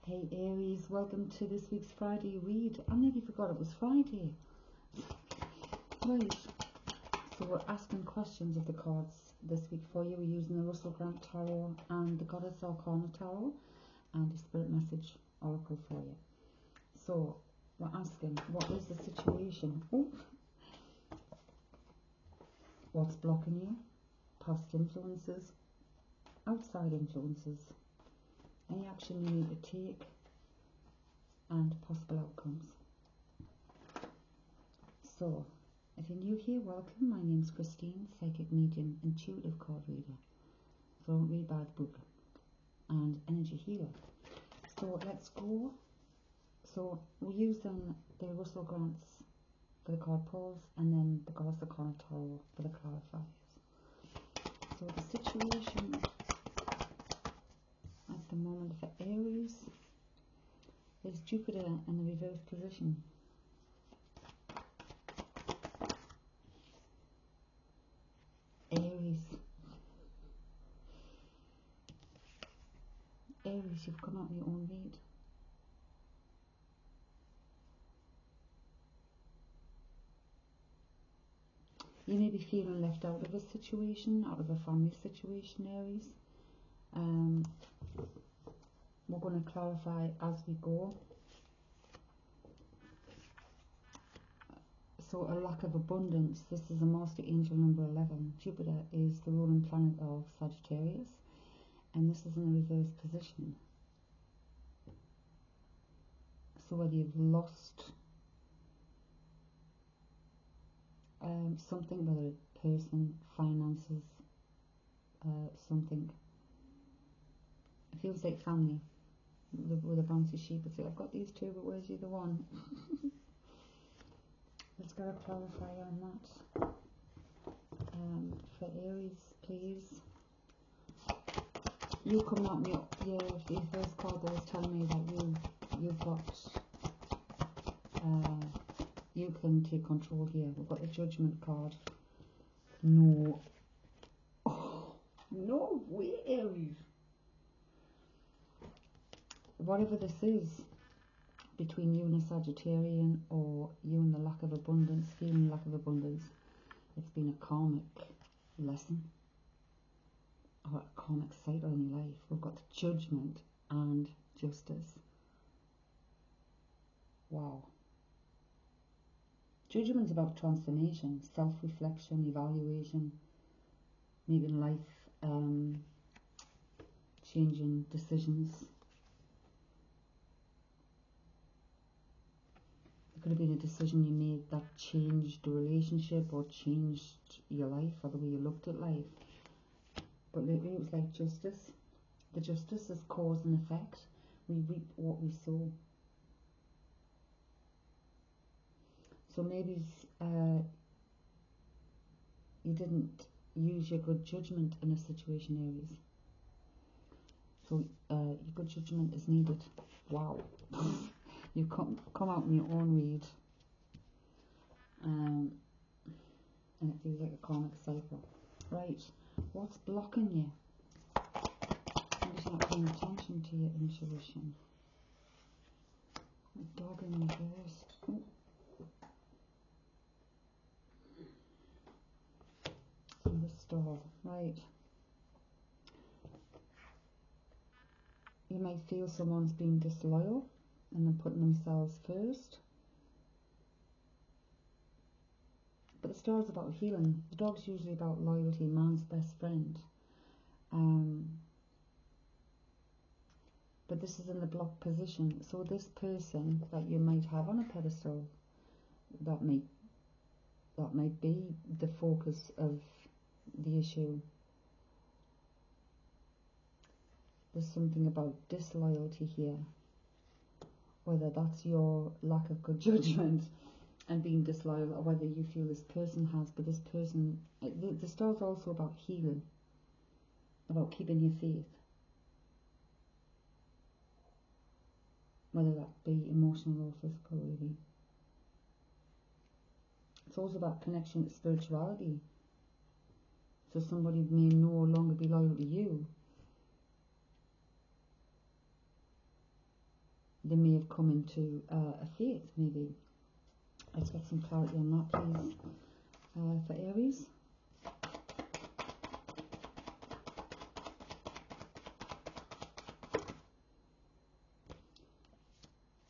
Hey Aries, welcome to this week's Friday read. I nearly forgot it was Friday. Right, so we're asking questions of the cards this week for you. We're using the Russell Grant Tarot and the Goddess Arcana Tarot and the Spirit Message Oracle for you. So we're asking, what is the situation? Ooh. What's blocking you? Past influences, outside influences, any action you need to take, and possible outcomes. So, if you're new here, welcome. My name's Christine, psychic medium, intuitive card reader, don't read bad book, and energy healer. So let's go. So we're using the Russell Grants for the card pulls, and then the Goddess Arcana Tarot for the clarifiers. So the situation at the moment for Aries is Jupiter in the reverse position. Aries, you've come out in your own read. You may be feeling left out of a situation, out of a family situation, Aries. We're going to clarify as we go. So a lack of abundance, this is a Master Angel number 11. Jupiter is the ruling planet of Sagittarius, and this is in a reverse position. So whether you've lost something, whether it's person, finances, something, it feels like family. With a bouncy sheep, it's like, I've got these two, but where's the other one? Let's go clarify on that. For Aries, please. You come out me up. Your first card that was telling me that you've got you can take control here. We've got the Judgment card. No. Oh, no way, Aries. Whatever this is, between you and a Sagittarian, or you and the lack of abundance, feeling lack of abundance, it's been a karmic lesson or a karmic cycle in your life. We've got Judgment and Justice. Wow. Judgment's about transformation, self-reflection, evaluation, making life, changing decisions. It could have been a decision you made that changed the relationship or changed your life or the way you looked at life. But lately it was like justice. The justice is cause and effect. We reap what we sow. So maybe you didn't use your good judgment in a situation, Aries. So your good judgment is needed. Wow. You come out in your own read, and it feels like a karmic cycle. Right, what's blocking you? I'm just not paying attention to your intuition. A dog in reverse. Oh. And the star. Right. You might feel someone's being disloyal and then putting themselves first. But the star's about healing. The dog's usually about loyalty, man's best friend. But this is in the block position. So this person that you might have on a pedestal, that might be the focus of the issue. There's something about disloyalty here. Whether that's your lack of good judgment and being disloyal, or whether you feel this person has, but this person, the star's also about healing, about keeping your faith, whether that be emotional or physical, really. It's also about connection to spirituality. So somebody may no longer be loyal to you, they may have come into a faith, maybe. Let's get some clarity on that, please, for Aries.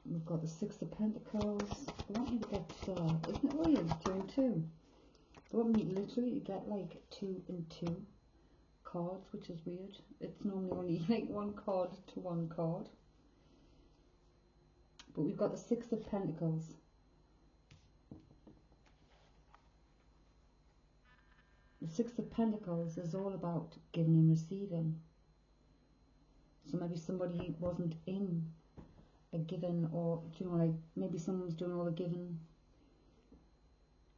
We've got the Six of Pentacles. I want you to get, isn't it weird, 2 and 2? I want me literally to get like 2 and 2 cards, which is weird. It's normally only like 1 card to 1 card. But we've got the Six of Pentacles. The Six of Pentacles is all about giving and receiving. So maybe somebody wasn't in a giving, or, you know, like maybe someone's doing all the giving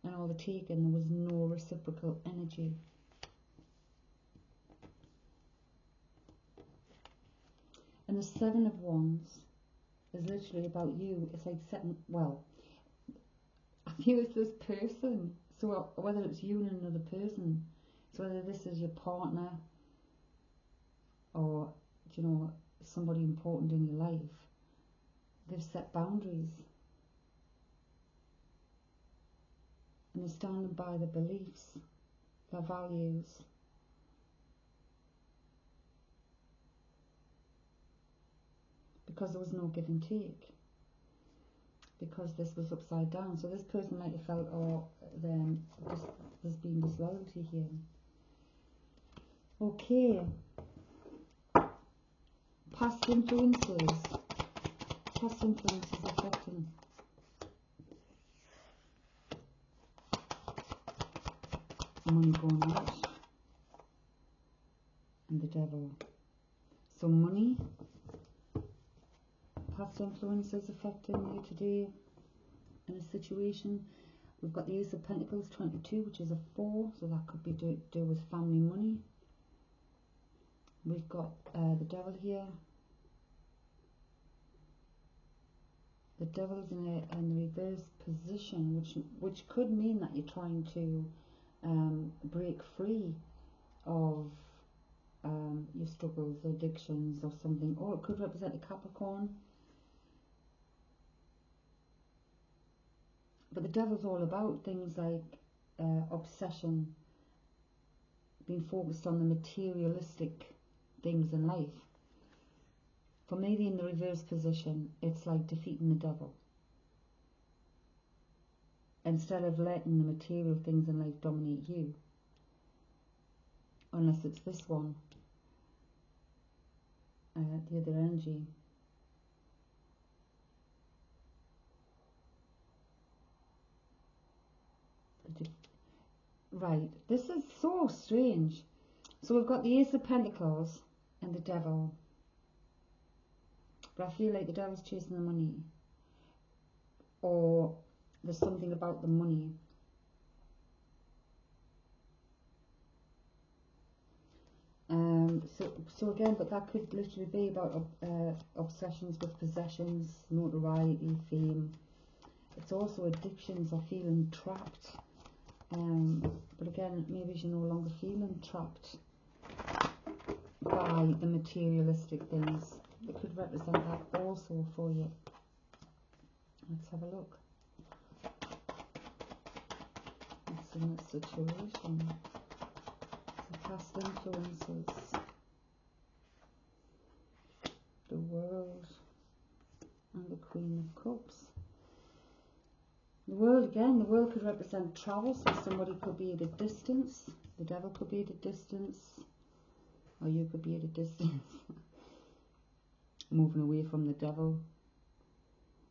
and all the taking. There was no reciprocal energy. And the Seven of Wands is literally about you. It's like setting, well, I feel it's this person. So whether it's you and another person, so whether this is your partner or, you know, somebody important in your life, they've set boundaries. And they're standing by their beliefs, their values. Because there was no give and take. Because this was upside down. So this person might have felt, oh, then there's been disloyalty here. Okay. Past influences. Past influences affecting. Money going out. And the Devil. So money. Past influences affecting you today in a situation. We've got the Ace of Pentacles, 22, which is a 4, so that could be do with family money. We've got the Devil here. The Devil's in the reverse position, which could mean that you're trying to break free of your struggles, addictions, or something. Or it could represent a Capricorn. But the Devil's all about things like obsession, being focused on the materialistic things in life. For maybe in the reverse position, it's like defeating the Devil. Instead of letting the material things in life dominate you. Unless it's this one, the other energy. Right, this is so strange. So we've got the Ace of Pentacles and the Devil. But I feel like the Devil's chasing the money. Or there's something about the money. So again, but that could literally be about obsessions with possessions, notoriety, fame. It's also addictions or feeling trapped. But again, maybe you're no longer feeling trapped by the materialistic things. It could represent that also for you. Let's have a look. What's in this situation? The past influences. The World and the Queen of Cups. The World, again, the World could represent travel, so somebody could be at a distance, the Devil could be at a distance, or you could be at a distance, moving away from the Devil.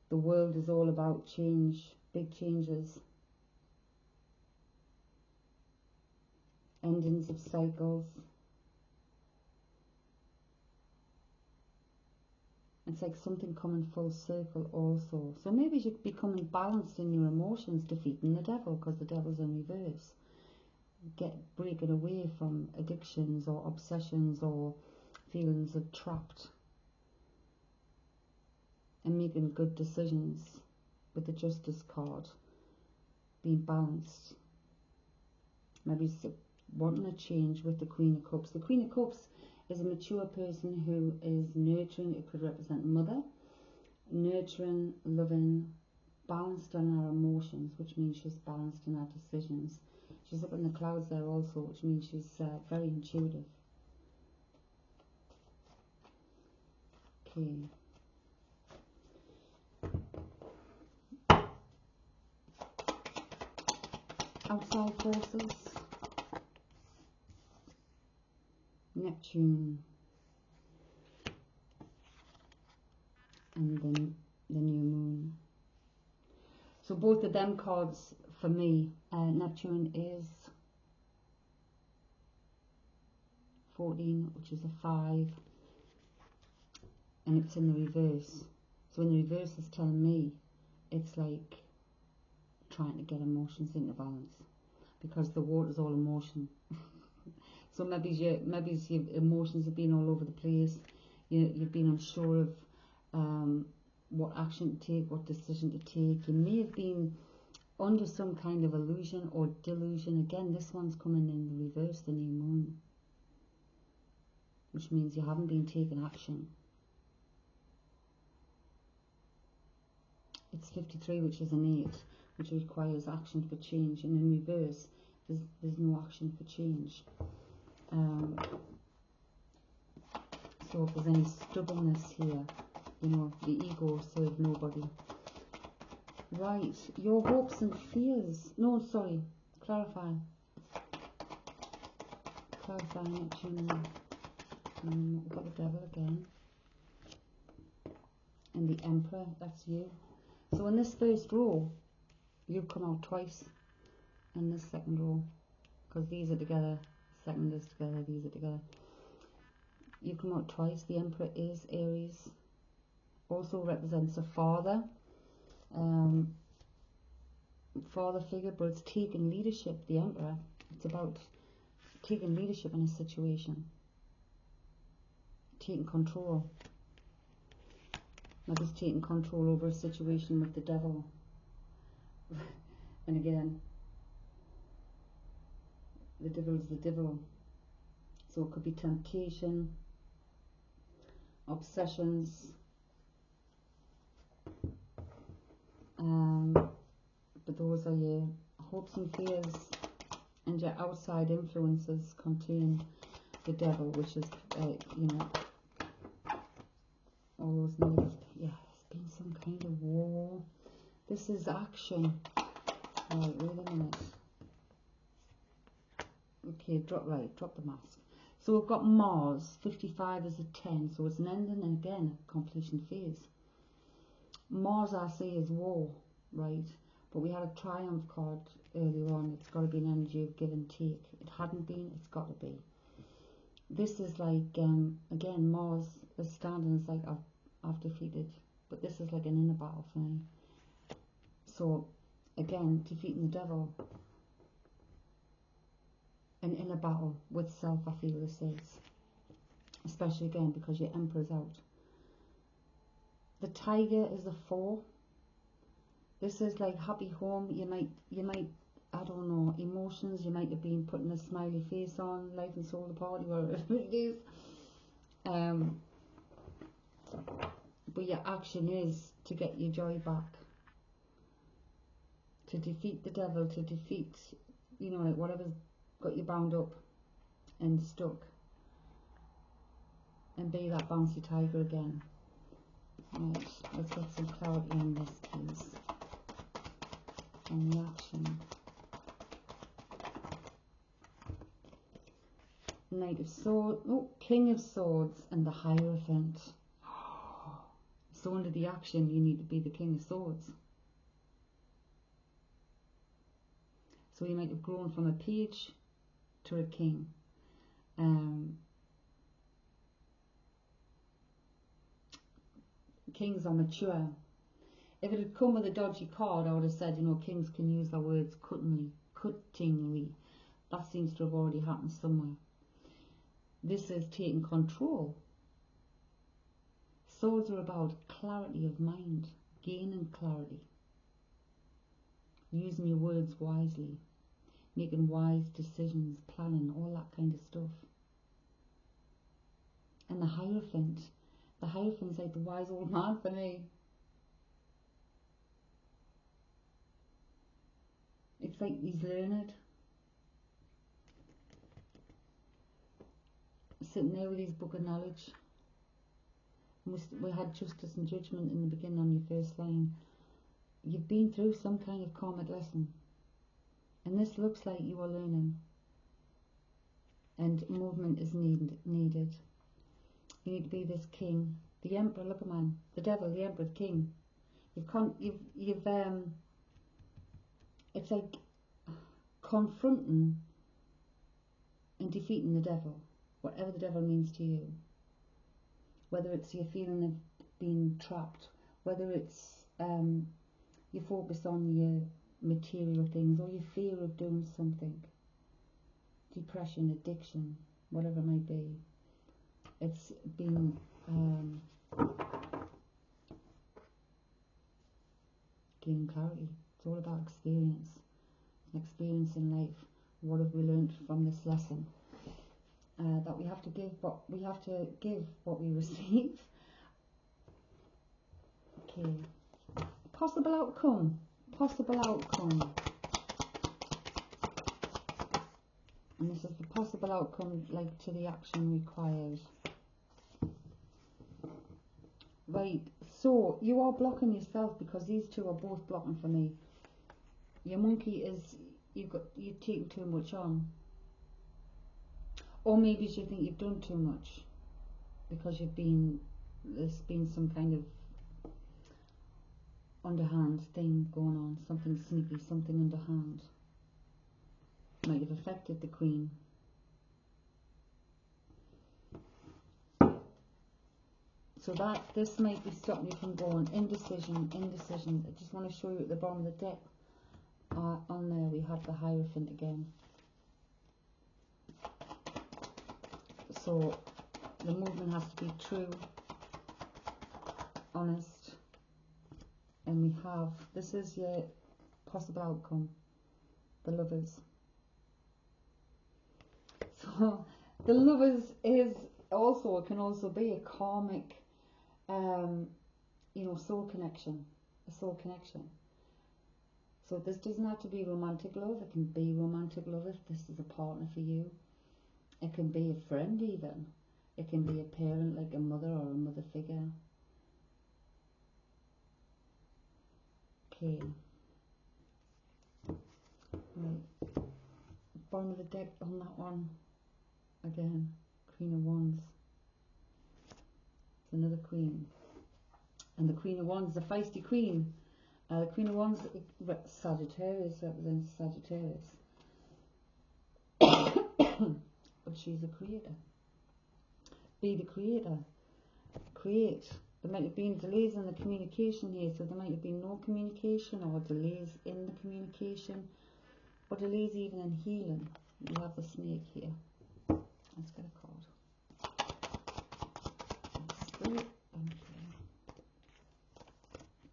The World is all about change, big changes, endings of cycles. It's like something coming full circle also. So maybe you should be becoming balanced in your emotions, defeating the Devil, because the Devil's in reverse. Breaking away from addictions or obsessions or feelings of trapped. And making good decisions with the Justice card. Being balanced. Maybe wanting a change with the Queen of Cups. The Queen of Cups is a mature person who is nurturing. It could represent mother, nurturing, loving, balanced on our emotions, which means she's balanced in our decisions. She's up in the clouds there also, which means she's very intuitive. Okay. Outside forces. Neptune. And then the new moon. So both of them cards for me, Neptune is 14, which is a 5, and it's in the reverse. So in the reverse is telling me it's like trying to get emotions into balance, because the water's all emotion. So maybe your emotions have been all over the place. You've been unsure of what action to take, what decision to take. You may have been under some kind of illusion or delusion. Again, this one's coming in the reverse, the new moon, which means you haven't been taking action. It's 53, which is an 8, which requires action for change, and in reverse there's no action for change. So if there's any stubbornness here, the ego serves nobody. Right, your hopes and fears. No, sorry, clarify. Clarify, Neptune. We've got the devil again. And the Emperor, that's you. So in this first row, you've come out twice. In this second row, because these are together, second is together, these are together. You come out twice. The Emperor is Aries. Also represents a father. Father figure, but it's taking leadership, the Emperor. It's about taking leadership in a situation. Taking control. Maybe it's taking control over a situation with the devil. And again, the devil's the devil. So it could be temptation, obsessions, but those are your hopes and fears, and your outside influences contain the devil, which is, all those negative. Yeah, there's been some kind of war. This is action. Right, wait a minute. Okay, drop the mask. So we've got Mars, 55 is a 10, so it's an ending and again a completion phase. Mars, I say, is war, right? But we had a triumph card earlier on. It's got to be an energy of give and take. It hadn't been, it's got to be. This is like, again, Mars is standing as like, I've defeated. But this is like an inner battle for me. So, again, defeating the devil. An inner battle with self, I feel this is. Especially again because your Emperor's out. The Tiger is a 4. This is like happy home. You might, I don't know, emotions. You might have been putting a smiley face on, life and soul of the party, whatever it is. But your action is to get your joy back. To defeat the devil, to defeat, like whatever's got you bound up and stuck. And be that bouncy tiger again. Right, let's get some clarity on this, please. And the action. Knight of Swords, King of Swords, and the Hierophant. So under the action, you need to be the King of Swords. So you might have grown from a page to a king. Kings are mature. If it had come with a dodgy card, I would have said, kings can use their words cuttingly. That seems to have already happened somewhere. This is taking control. Swords are about clarity of mind, gaining clarity, using your words wisely, making wise decisions, planning, all that kind of stuff. And the Hierophant's like the wise old man for me. It's like he's learned. Sitting there with his book of knowledge. We had justice and judgment in the beginning on your first line. You've been through some kind of karmic lesson. And this looks like you are learning. And movement is needed. You need to be this king. The emperor, look at man. The devil, the emperor, the king. It's like confronting and defeating the devil. Whatever the devil means to you. Whether it's your feeling of being trapped. Whether it's you focus on your material things or your fear of doing something. Depression, addiction, whatever it might be. It's been gaining clarity. It's all about experience in life. What have we learned from this lesson? That we have to give what we receive. Okay. Possible outcome. And this is the possible outcome, like to the action required. Right, so you are blocking yourself because these two are both blocking for me. Your monkey is, you're taking too much on. Or maybe you think you've done too much because there's been some kind of underhand thing going on, something sneaky, something underhand. Might have affected the Queen. So this might be stopping you from going indecision. I just want to show you at the bottom of the deck. On there we have the Hierophant again. So the movement has to be true, honest, and we have, this is your possible outcome, the Lovers. So the Lovers is also, it can also be a karmic, soul connection, a soul connection. So this doesn't have to be romantic love. It can be romantic love if this is a partner for you. It can be a friend even. It can be a parent, like a mother or a mother figure. Okay. Right. Bottom of the deck on that one. Again, Queen of Wands. It's another Queen. And the Queen of Wands, the feisty Queen. The Queen of Wands, Sagittarius, represents Sagittarius. But she's a creator. Be the creator. Create. There might have been delays in the communication here, so there might have been no communication or delays in the communication or delays even in healing. You have the snake here. Let's get a card. Spirit. Okay.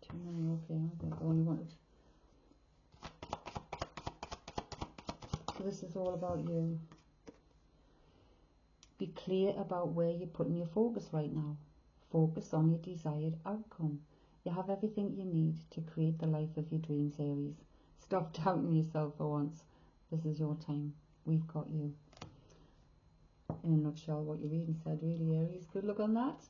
Too many. Okay, I only wanted. So this is all about you. Be clear about where you're putting your focus right now. Focus on your desired outcome. You have everything you need to create the life of your dreams, Aries. Stop doubting yourself for once. This is your time. We've got you. In a nutshell, what your reading said, really, Aries. Good luck on that.